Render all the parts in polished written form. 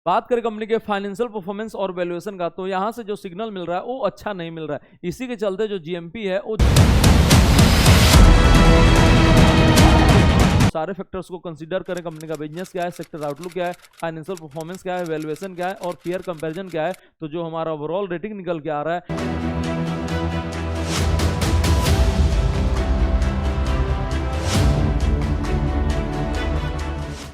बात करें कंपनी के फाइनेंशियल परफॉर्मेंस और वैल्यूएशन का, तो यहां से जो सिग्नल मिल रहा है वो अच्छा नहीं मिल रहा है। इसी के चलते जो जीएमपी है वो सारे फैक्टर्स को कंसीडर करें, कंपनी का बिजनेस क्या है, सेक्टर आउटलुक क्या है, फाइनेंशियल परफॉर्मेंस क्या है, वैल्यूएशन क्या है और पीयर कंपैरिजन क्या है, तो जो हमारा ओवरऑल रेटिंग निकल के आ रहा है।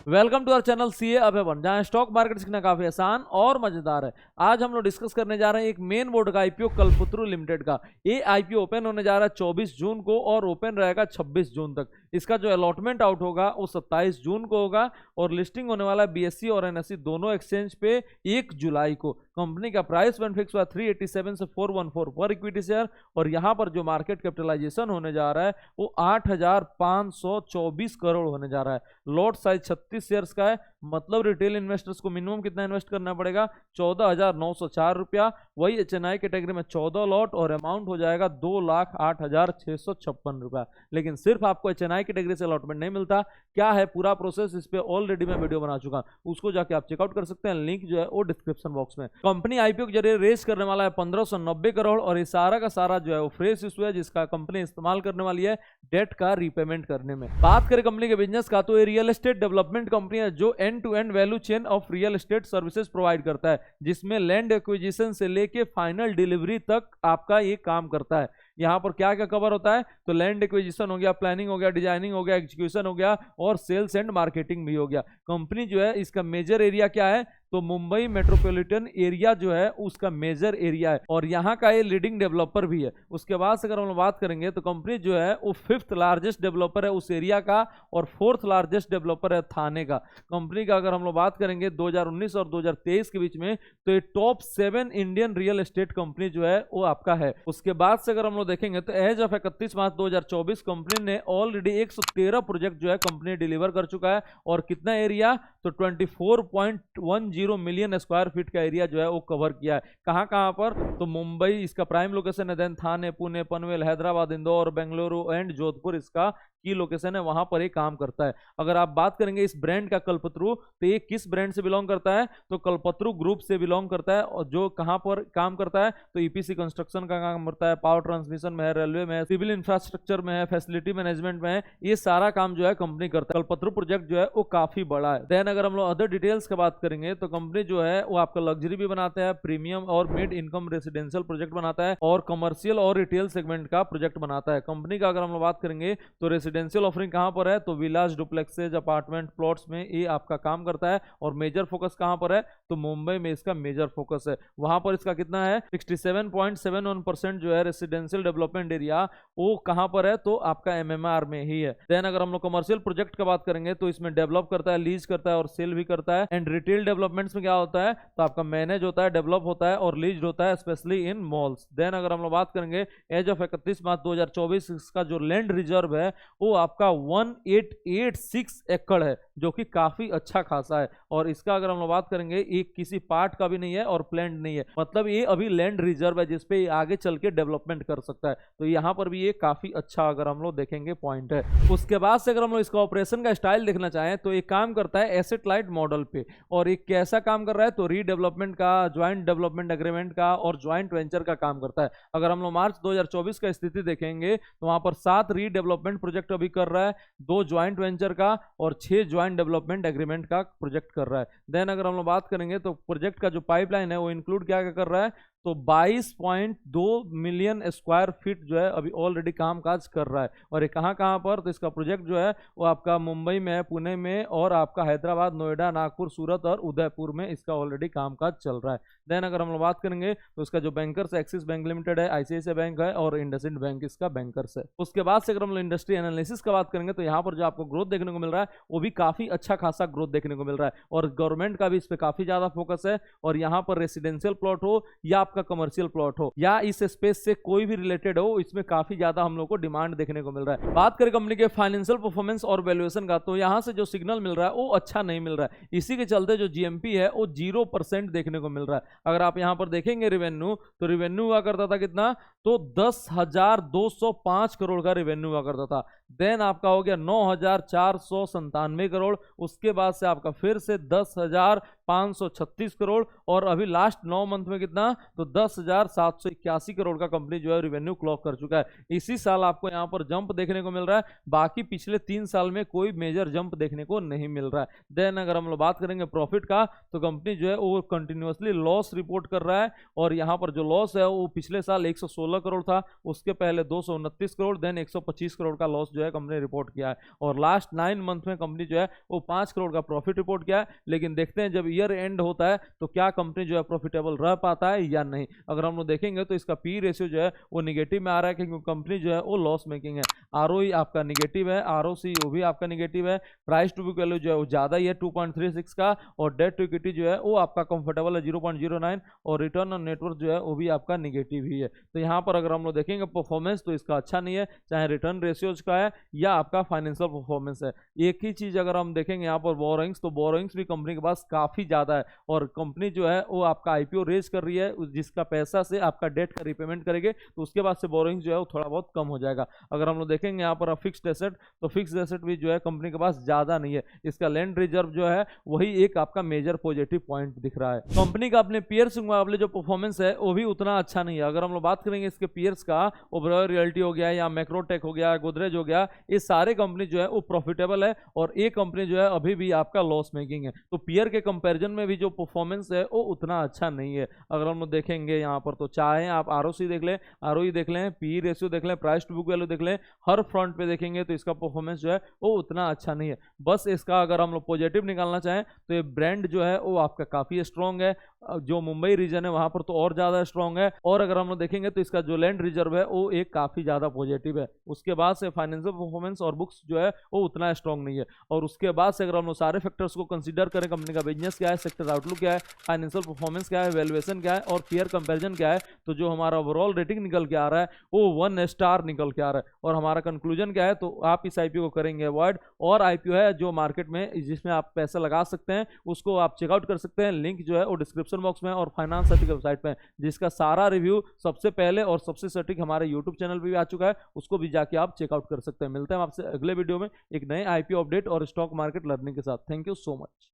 Welcome to our channel CA Abhayvan, जहां स्टॉक मार्केट सीखना काफी आसान और मजेदार है। आज हम लोग डिस्कस करने जा रहे हैं एक मेन बोर्ड का आईपीओ कल्पतरु लिमिटेड का। ये आईपीओ ओपन होने जा रहा है 24 जून को और ओपन रहेगा 26 जून तक। इसका जो अलॉटमेंट आउट होगा वो 27 जून को होगा और लिस्टिंग होने वाला है बीएसई और एनएसई दोनों एक्सचेंज पे 1 जुलाई को। कंपनी का प्राइस वन फिक्स हुआ 387 से 414 पर इक्विटी शेयर और यहाँ पर जो मार्केट कैपिटलाइजेशन होने जा रहा है वो 8,524 करोड़ होने जा रहा है। लॉट साइज 36 शेयर्स का है, मतलब रिटेल इन्वेस्टर्स को मिनिमम कितना इन्वेस्ट करना पड़ेगा, 14,904 रुपया। वही एचएनआई कैटेगरी में 14 लॉट और अमाउंट हो जाएगा 2,08,656 रुपया। लेकिन सिर्फ आपको एचएनआई कैटेगरी से अलॉटमेंट नहीं मिलता। क्या है पूरा प्रोसेस, इस पे ऑलरेडी मैं वीडियो बना चुका, उसको जाके आप चेकआउट कर सकते हैं। लिंक जो है वो डिस्क्रिप्शन बॉक्स में। कंपनी आईपीओ के जरिए रेज करने वाला है 1590 करोड़ और ये सारा का सारा जो है वो फ्रेश इशू है जिसका कंपनी इस्तेमाल करने वाली है डेट का रीपेमेंट करने में। बात करें कंपनी के बिजनेस का, तो ये रियल एस्टेट डेवलपमेंट कंपनी है जो end to end value chain of real estate services provide करता है, जिसमें लैंड एक्विजिशन से लेके फाइनल डिलीवरी तक आपका ये काम करता है। यहाँ पर क्या क्या कवर होता है, तो लैंड एक्विजिशन हो गया, प्लानिंग हो गया, डिजाइनिंग हो गया, एग्जीक्यूशन हो गया और सेल्स एंड मार्केटिंग भी हो गया। कंपनी जो है इसका मेजर एरिया क्या है, तो मुंबई मेट्रोपॉलिटन एरिया जो है उसका मेजर एरिया है और यहाँ का ये लीडिंग डेवलपर भी है। उसके बाद से अगर हम लोग बात करेंगे तो कंपनी जो है वो 5th लार्जेस्ट डेवलपर है उस एरिया का और 4th लार्जेस्ट डेवलपर है थाने का। कंपनी का अगर हम लोग बात करेंगे 2019 और 2023 के बीच में, तो ये top 7 Indian real estate company जो है वो आपका है। उसके बाद से अगर हम लोग देखेंगे तो एज ऑफ 31 मार्च 2024 कंपनी ने ऑलरेडी 113 प्रोजेक्ट जो है कंपनी डिलीवर कर चुका है और कितना एरिया, तो 24.10 मिलियन स्क्वायर फीट का एरिया जो है वो कवर किया है। कहां कहां पर, तो मुंबई इसका प्राइम लोकेशन है, देन थाने, पुणे, पनवेल, हैदराबाद, इंदौर, बेंगलुरु एंड जोधपुर इसका की लोकेशन है, वहां पर ये काम करता है। अगर आप बात करेंगे इस ब्रांड का कल्पतरु, तो ये किस ब्रांड से बिलोंग करता है, तो कल्पतरु ग्रुप से बिलोंग करता है और जो कहां पर काम करता है, तो ईपीसी कंस्ट्रक्शन का काम करता है, पावर ट्रांसमिशन में है, रेलवे में है, सिविल इंफ्रास्ट्रक्चर में है, फैसिलिटी मैनेजमेंट में है। ये सारा काम जो है कंपनी करता है। कल्पतरु प्रोजेक्ट जो है वो काफी बड़ा है। देन अगर हम लोग अदर डिटेल्स की बात करेंगे तो कंपनी जो है वो आपका लग्जरी भी बनाता है, प्रीमियम और मिड इनकम रेसिडेंशियल प्रोजेक्ट बनाता है और कमर्शियल और रिटेल सेगमेंट का प्रोजेक्ट बनाता है। कंपनी का अगर हम लोग बात करेंगे तो रेसिडेंशियल ऑफरिंग कहां पर है, तो विलास, डुप्लेक्सेज, अपार्टमेंट, प्लॉट्स में ये आपका काम करता है और मेजर फोकस कहां पर है, तो मुंबई में इसका मेजर फोकस है। वहां पर इसका कितना है, 67.71% जो है रेसिडेंशियल डेवलपमेंट एरिया वो कहां पर है, तो आपका एमएमआर में ही है। देन अगर हम लोग कमर्शियल प्रोजेक्ट की बात करेंगे तो इसमें डेवलप करता है, लीज करता है और सेल भी करता है। एंड रिटेल डेवलपमेंट्स में क्या होता है, तो आपका मैनेज होता है, डेवलप होता है और लीज होता है, स्पेशली इन मॉल्स। देन अगर हम लोग बात करेंगे एज ऑफ 31 मार्च 2024 इसका जो लैंड रिजर्व है वो आपका 1886 एकड़ है, जो कि काफी अच्छा खासा है। और इसका अगर हम लोग बात करेंगे ये किसी पार्ट का भी नहीं है और प्लान्ड नहीं है, मतलब ये अभी लैंड रिजर्व है जिसपे आगे चल के डेवलपमेंट कर सकता है। तो यहाँ पर भी ये काफी अच्छा अगर हम लोग देखेंगे पॉइंट है। उसके बाद से अगर हम लोग इसका ऑपरेशन का स्टाइल देखना चाहें तो ये काम करता है एसेट लाइट मॉडल पे। और ये कैसा काम कर रहा है, तो रीडेवलपमेंट का, ज्वाइंट डेवलपमेंट एग्रीमेंट का और ज्वाइंट वेंचर का काम करता है। अगर हम लोग मार्च 2024 का स्थिति देखेंगे तो वहां पर 7 रीडेवलपमेंट प्रोजेक्ट अभी कर रहा है, 2 ज्वाइंट वेंचर का और 6 ज्वाइंट डेवलपमेंट एग्रीमेंट का प्रोजेक्ट कर रहा है। देन अगर हम लोग बात करेंगे तो प्रोजेक्ट का जो पाइपलाइन है वो इंक्लूड क्या क्या कर रहा है, तो 22.2 मिलियन स्क्वायर फीट जो है अभी ऑलरेडी कामकाज कर रहा है। और ये कहाँ कहाँ पर, तो इसका प्रोजेक्ट जो है वो आपका मुंबई में है, पुणे में और आपका हैदराबाद, नोएडा, नागपुर, सूरत और उदयपुर में इसका ऑलरेडी कामकाज चल रहा है। देन अगर हम लोग बात करेंगे तो इसका जो बैंकर्स एक्सिस बैंक लिमिटेड है, आईसीआईसीआई बैंक है और इंडसइंड बैंक इसका बैंकर्स है। उसके बाद से अगर हम लोग इंडस्ट्री एनालिसिस का बात करेंगे तो यहाँ पर जो आपको ग्रोथ देखने को मिल रहा है वो भी काफी अच्छा खासा ग्रोथ देखने को मिल रहा है और गवर्नमेंट का भी इस पर काफी ज्यादा फोकस है। और यहाँ पर रेसिडेंशियल प्लॉट हो या आपका कमर्शियल प्लॉट हो या इस स्पेस से कोई भी रिलेटेड हो, इसमें काफी ज्यादा हम लोग को डिमांड देखने को मिल रहा है। बात करें कंपनी के फाइनेंशियल परफॉर्मेंस और वैल्यूएशन का, तो यहां से जो सिग्नल मिल रहा है वो अच्छा नहीं मिल रहा है। इसी के चलते जो जीएमपी है वो 0% देखने को मिल रहा है। अगर आप यहां पर देखेंगे रेवेन्यू, तो रेवेन्यू हुआ करता था कितना, तो 10,205 करोड़ का रेवेन्यू हुआ करता था। देन आपका हो गया 9,497 करोड़। उसके बाद से आपका फिर से 10,000 536 करोड़, और अभी लास्ट 9 मंथ में कितना, तो 10,781 करोड़ का कंपनी जो है रेवेन्यू क्लॉक कर चुका है। इसी साल आपको यहाँ पर जंप देखने को मिल रहा है, बाकी पिछले 3 साल में कोई मेजर जंप देखने को नहीं मिल रहा है। देन अगर हम लोग बात करेंगे प्रॉफिट का, तो कंपनी जो है वो कंटिन्यूअसली लॉस रिपोर्ट कर रहा है, और यहाँ पर जो लॉस है वो पिछले साल 116 करोड़ था, उसके पहले 229 करोड़, देन 125 करोड़ का लॉस जो है कंपनी रिपोर्ट किया है, और लास्ट 9 मंथ में कंपनी जो है वो 5 करोड़ का प्रॉफिट रिपोर्ट किया है। लेकिन देखते हैं जब ईयर एंड होता है तो क्या कंपनी जो है प्रॉफिटेबल रह पाता है या नहीं। अगर हम लोग देखेंगे तो इसका पी रेशियो जो है वो निगेटिव में आ रहा है, क्योंकि कंपनी जो है वो लॉस मेकिंग है। आरओई आपका निगेटिव है, आरओसी वो भी आपका निगेटिव है, प्राइस टू बुक वैल्यू जो है वो ज्यादा ही है 2.36 का, और डेट टू इक्विटी जो है वो आपका कंफर्टेबल है 0.09, और रिटर्न ऑन नेटवर्थ जो है वो भी आपका निगेटिव ही है। तो यहाँ पर अगर हम लोग देखेंगे परफॉर्मेंस तो इसका अच्छा नहीं है, चाहे रिटर्न रेशियोज का है या आपका फाइनेंशियल परफॉर्मेंस है। एक ही चीज अगर हम देखेंगे यहाँ पर बोरोइंग्स, तो बोरोइंग्स भी कंपनी के पास काफी ज्यादा है, और कंपनी जो है वो आपका आईपीओ रेज कर रही है, जिसका पैसा से आपका डेट का रिपेमेंट करेंगे, तो उसके बाद से बोरोइंग्स जो है वो थोड़ा बहुत कम हो जाएगा। अगर हम लोग देखेंगे यहाँ पर फिक्स्ड एसेट, तो फिक्स्ड एसेट भी जो है कंपनी के पास ज्यादा नहीं है, इसका लैंड रिजर्व जो है वही एक आपका मेजर पॉजिटिव पॉइंट दिख रहा है। कंपनी का अपने पीयर्स के मुकाबले जो परफॉर्मेंस है वो भी उतना अच्छा नहीं है। अगर हम लोग बात करेंगे इसके पीयर्स का, ओबेरॉय रियल्टी हो गया या मैक्रोटेक हो गया, गोदरेज हो गया, ये सारे कंपनी जो है वो प्रॉफिटेबल है, और एक कंपनी जो है अभी भी आपका लॉस मेकिंग है। तो पीयर के कंपैरिजन में भी जो परफॉर्मेंस है वो उतना अच्छा नहीं है। अगर हम लोग देखेंगे यहाँ पर, तो चाहे आप आरओसी देख लें, आरओई देख लें, पी रेशियो देख लें, प्राइस टू बुक वैल्यू देख लें, हर फ्रंट पे देखेंगे तो इसका परफॉर्मेंस जो है वो उतना अच्छा नहीं है। बस इसका अगर हम लोग पॉजिटिव निकालना चाहें तो ये ब्रांड जो है वो आपका काफी स्ट्रॉन्ग है, जो मुंबई रीजन है वहां पर तो और ज्यादा स्ट्रॉन्ग है, और अगर हम लोग देखेंगे तो इसका जो लैंड रिजर्व है वो एक काफी ज्यादा पॉजिटिव है। उसके बाद से फाइनेंशियल परफॉर्मेंस और बुक्स जो है वो उतना स्ट्रॉन्ग नहीं है, और उसके बाद से अगर हम लोग सारे फैक्टर्स को कंसीडर करें, कंपनी का बिजनेस क्या है, सेक्टर आउटलुक क्या है, फाइनेंशियल परफॉर्मेंस क्या है, वैल्यूएशन क्या है, और पीयर कंपैरिजन क्या है, तो जो हमारा ओवरऑल रेटिंग निकल के आ रहा है वो 1 स्टार निकल के आ रहा है। और हमारा कंक्लूजन क्या है, तो आप इस आईपीओ को करेंगे अवॉइड, और आईपीओ है जो मार्केट में जिसमें आप पैसा लगा सकते हैं उसको आप चेकआउट कर सकते हैं। लिंक जो है वो डिस्क्रिप्शन बॉक्स में और फाइनेंस सर्टिक वेबसाइट पे, जिसका सारा रिव्यू सबसे पहले और सबसे सटीक हमारे यूट्यूब चैनल पे भी आ चुका है, उसको भी जाके आप चेकआउट कर सकते हैं। मिलते हैं आपसे अगले वीडियो में एक नए आईपीओ अपडेट और स्टॉक मार्केट लर्निंग के साथ। Thank you so much.